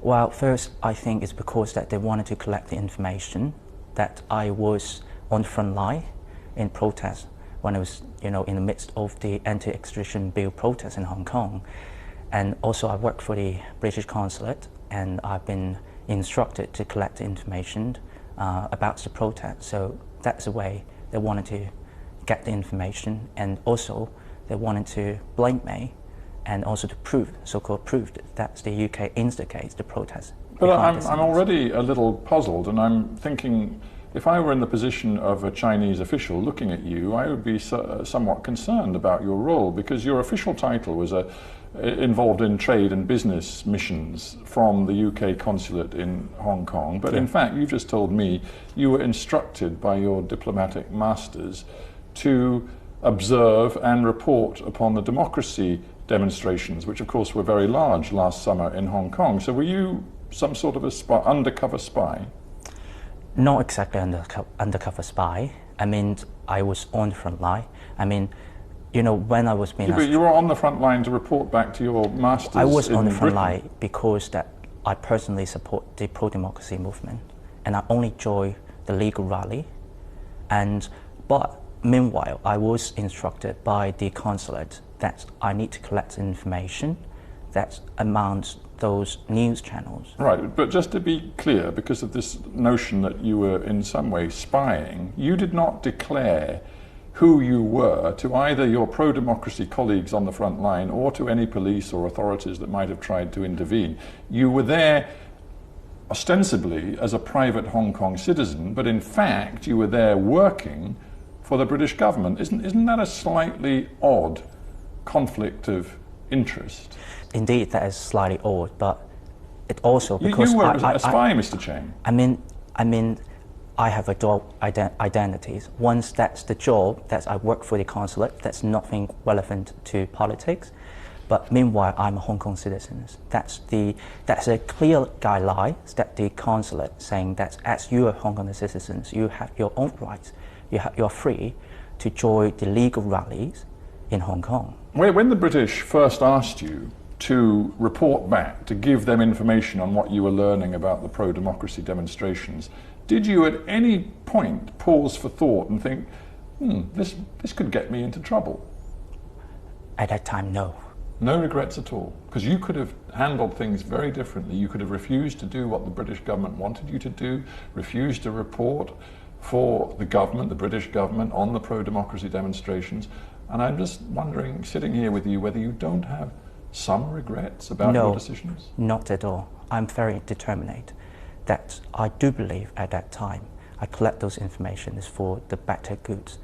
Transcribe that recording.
Well, first, I think it's because that they wanted to collect the information that I was on the front line in protest when I was, in the midst of the anti-extradition bill protest in Hong Kong. And also I work for the British consulate, and I've been instructed to collect the information about the protest. So that's the way they wanted to get the information, and also they wanted to blame me, and also to prove, so-called prove, that the UK instigates the protest. But I'm already a little puzzled, and I'm thinking, if I were in the position of a Chinese official looking at you, I would be somewhat concerned about your role, because your official title was involved in trade and business missions from the UK consulate in Hong Kong. But in fact, you just told me you were instructed by your diplomatic masters to observe and report upon the democracy demonstrations, which of course were very large last summer in Hong Kong. So were you some sort of a undercover spy? Not exactly undercover spy. I mean, I was on the front line. I mean, when I was being... But you were on the front line to report back to your masters. I was on the front Britain. line because that I personally support the pro-democracy movement, and I only joined the legal rally. But meanwhile, I was instructed by the consulate that I need to collect information that amounts those news channels. Right, but just to be clear, because of this notion that you were in some way spying, you did not declare who you were to either your pro-democracy colleagues on the front line or to any police or authorities that might have tried to intervene. You were there ostensibly as a private Hong Kong citizen, but in fact you were there working for the British government. Isn't that a slightly odd conflict of interest? Indeed, that is slightly odd, but it also because you were a spy, Mr. Cheng. I mean, I have a dual identities. Once that's the job, that I work for the consulate, that's nothing relevant to politics. But meanwhile, I'm a Hong Kong citizen. That's a clear guideline that the consulate saying that as you are Hong Kong citizens, you have your own rights. You're free to join the legal rallies in Hong Kong. When the British first asked you to report back, to give them information on what you were learning about the pro-democracy demonstrations, did you at any point pause for thought and think, this could get me into trouble? At that time, no. No regrets at all? Because you could have handled things very differently. You could have refused to do what the British government wanted you to do, refused to report for the government, the British government, on the pro-democracy demonstrations. And I'm just wondering, sitting here with you, whether you don't have some regrets about your decisions? No, not at all. I'm very determined that I do believe at that time I collect those informations for the better goods.